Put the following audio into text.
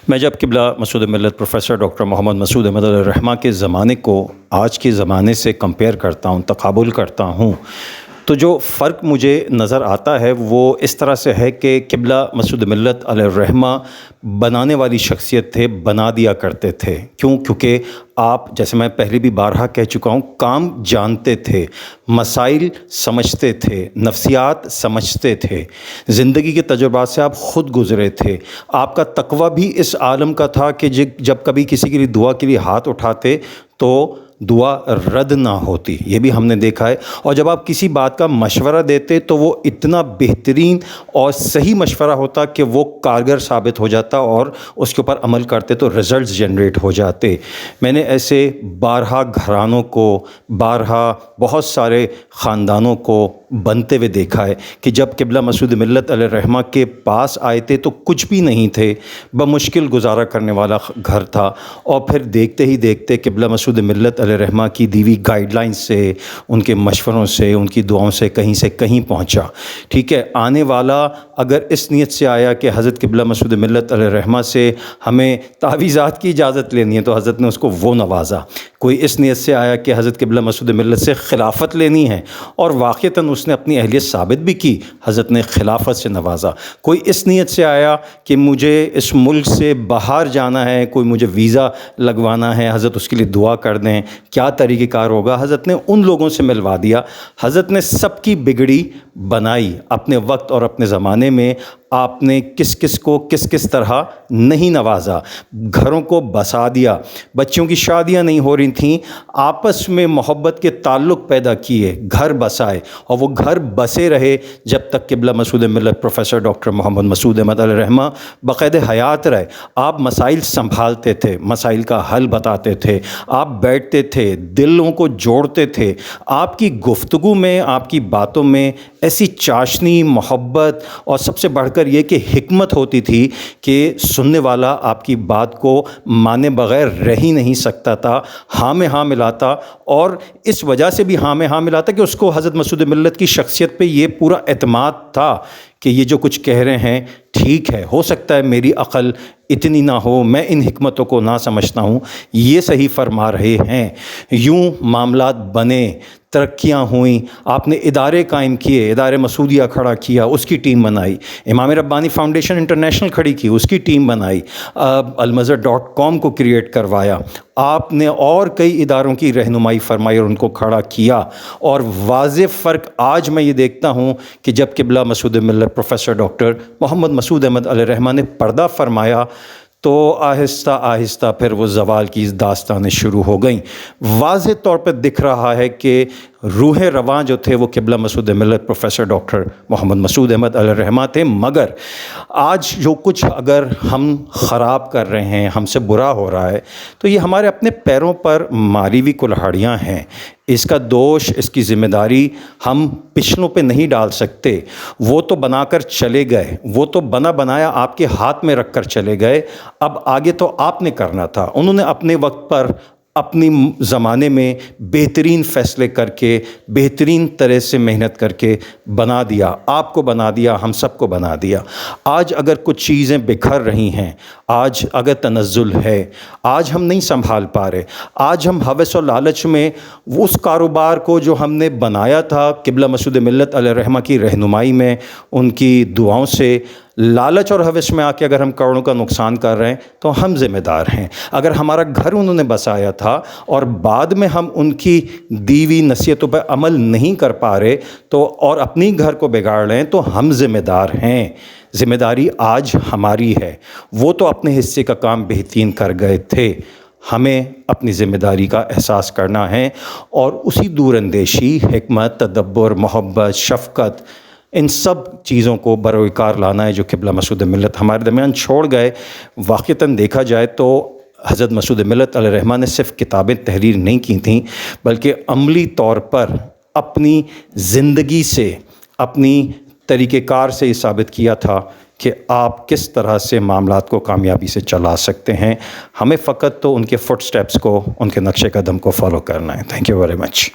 میں جب قبلہ مسعود ملت پروفیسر ڈاکٹر محمد مسعود احمد علیہ الرحمہ کے زمانے کو آج کے زمانے سے کمپیئر کرتا ہوں، تقابل کرتا ہوں، تو جو فرق مجھے نظر آتا ہے وہ اس طرح سے ہے کہ قبلہ مسعود ملت علیہ الرحمہ بنانے والی شخصیت تھے، بنا دیا کرتے تھے۔ کیونکہ آپ، جیسے میں پہلے بھی بارہا کہہ چکا ہوں، کام جانتے تھے، مسائل سمجھتے تھے، نفسیات سمجھتے تھے، زندگی کے تجربات سے آپ خود گزرے تھے۔ آپ کا تقویٰ بھی اس عالم کا تھا کہ جب کبھی کسی کے لیے دعا کے لیے ہاتھ اٹھاتے تو دعا رد نہ ہوتی، یہ بھی ہم نے دیکھا ہے۔ اور جب آپ کسی بات کا مشورہ دیتے تو وہ اتنا بہترین اور صحیح مشورہ ہوتا کہ وہ کارگر ثابت ہو جاتا اور اس کے اوپر عمل کرتے تو رزلٹس جنریٹ ہو جاتے۔ میں نے ایسے بارہا گھرانوں کو، بارہا بہت سارے خاندانوں کو بنتے ہوئے دیکھا ہے کہ جب قبلہ مسعود ملت علیہ الرحمہ کے پاس آئے تھے تو کچھ بھی نہیں تھے، بمشکل گزارا کرنے والا گھر تھا، اور پھر دیکھتے ہی دیکھتے قبلہ مسعود ملت علیہ الرحمہ کی دیوی گائیڈ لائن سے، ان کے مشوروں سے، ان کی دعاؤں سے کہیں پہنچا۔ ٹھیک ہے، آنے والا اگر اس نیت سے آیا کہ حضرت قبلہ مسعود ملت علیہ الرحمہ سے ہمیں تعویذات کی اجازت لینی ہے تو حضرت نے اس کو وہ نوازا۔ کوئی اس نیت سے آیا کہ حضرت قبلہ مسعود ملت سے خلافت لینی ہے اور واقعتاً اس نے اپنی اہلیت ثابت بھی کی، حضرت نے خلافت سے نوازا۔ کوئی اس نیت سے آیا کہ مجھے اس ملک سے باہر جانا ہے، کوئی مجھے ویزا لگوانا ہے، حضرت اس کے لیے دعا کر دیں، کیا طریقہ کار ہوگا، حضرت نے ان لوگوں سے ملوا دیا۔ حضرت نے سب کی بگڑی بنائی اپنے وقت اور اپنے زمانے میں۔ آپ نے کس کس کو کس طرح نہیں نوازا، گھروں کو بسا دیا، بچوں کی شادیاں نہیں ہو رہی تھیں، آپس میں محبت کے تعلق پیدا کیے، گھر بسائے، اور وہ گھر بسے رہے جب تک قبلہ مسعود ملت پروفیسر ڈاکٹر محمد مسعود احمد علیہ الرحمہ بقید حیات رہے۔ آپ مسائل سنبھالتے تھے، مسائل کا حل بتاتے تھے، آپ بیٹھتے تھے، دلوں کو جوڑتے تھے۔ آپ کی گفتگو میں، آپ کی باتوں میں ایسی چاشنی، محبت اور سب سے بڑھ کر یہ کہ حکمت ہوتی تھی کہ سننے والا آپ کی بات کو مانے بغیر رہ ہی نہیں سکتا تھا، ہاں میں ہاں ملاتا، اور اس وجہ سے بھی ہاں میں ہاں ملاتا کہ اس کو حضرت مسعود ملت کی شخصیت پہ یہ پورا اعتماد تھا کہ یہ جو کچھ کہہ رہے ہیں ٹھیک ہے، ہو سکتا ہے میری عقل اتنی نہ ہو، میں ان حکمتوں کو نہ سمجھتا ہوں، یہ صحیح فرما رہے ہیں۔ یوں معاملات بنے، ترقیاں ہوئیں، آپ نے ادارے قائم کیے، ادارے مسعودیہ کھڑا کیا، اس کی ٹیم بنائی، امام ربانی فاؤنڈیشن انٹرنیشنل کھڑی کی، اس کی ٹیم بنائی، almazhar.com کو کریٹ کروایا، آپ نے اور کئی اداروں کی رہنمائی فرمائی اور ان کو کھڑا کیا۔ اور واضح فرق آج میں یہ دیکھتا ہوں کہ جب قبلہ مسعود ملت پروفیسر ڈاکٹر محمد مسعود احمد علیہ الرحمہ نے پردہ فرمایا تو آہستہ آہستہ پھر وہ زوال کی داستانیں شروع ہو گئیں۔ واضح طور پہ دکھ رہا ہے کہ روح رواں جو تھے وہ قبلہ مسعود ملت پروفیسر ڈاکٹر محمد مسعود احمد علیہ الرحمہ تھے، مگر آج جو کچھ اگر ہم خراب کر رہے ہیں، ہم سے برا ہو رہا ہے، تو یہ ہمارے اپنے پیروں پر ماری ہوئی کلہاڑیاں ہیں۔ اس کا دوش، اس کی ذمہ داری ہم پچھلوں پہ نہیں ڈال سکتے۔ وہ تو بنا کر چلے گئے، وہ تو بنایا آپ کے ہاتھ میں رکھ کر چلے گئے، اب آگے تو آپ نے کرنا تھا۔ انہوں نے اپنے وقت پر، اپنی زمانے میں بہترین فیصلے کر کے، بہترین طرح سے محنت کر کے بنا دیا، آپ کو بنا دیا، ہم سب کو بنا دیا۔ آج اگر کچھ چیزیں بکھر رہی ہیں، آج اگر تنزل ہے، آج ہم نہیں سنبھال پا رہے، آج ہم ہوس و لالچ میں اس کاروبار کو جو ہم نے بنایا تھا قبلہ مسعود ملت علیہ الرحمہ کی رہنمائی میں، ان کی دعاؤں سے، لالچ اور ہوس میں آ کے اگر ہم کروڑوں کا نقصان کر رہے ہیں تو ہم ذمہ دار ہیں۔ اگر ہمارا گھر انہوں نے بسایا تھا اور بعد میں ہم ان کی دیوی نصیحتوں پر عمل نہیں کر پا رہے تو اور اپنی گھر کو بگاڑ رہے ہیں تو ہم ذمہ دار ہیں۔ ذمہ داری آج ہماری ہے۔ وہ تو اپنے حصے کا کام بہترین کر گئے تھے، ہمیں اپنی ذمہ داری کا احساس کرنا ہے اور اسی دور اندیشی، حکمت، تدبر، محبت، شفقت، ان سب چیزوں کو بروئے کار لانا ہے جو قبلہ مسعود ملت ہمارے درمیان چھوڑ گئے۔ واقعتاً دیکھا جائے تو حضرت مسعود ملت علیہ الرحمہ نے صرف کتابیں تحریر نہیں کی تھیں، بلکہ عملی طور پر اپنی زندگی سے، اپنی طریقہ کار سے یہ ثابت کیا تھا کہ آپ کس طرح سے معاملات کو کامیابی سے چلا سکتے ہیں۔ ہمیں فقط تو ان کے فٹ سٹیپس کو، ان کے نقش قدم کو فالو کرنا ہے۔ Thank you very much.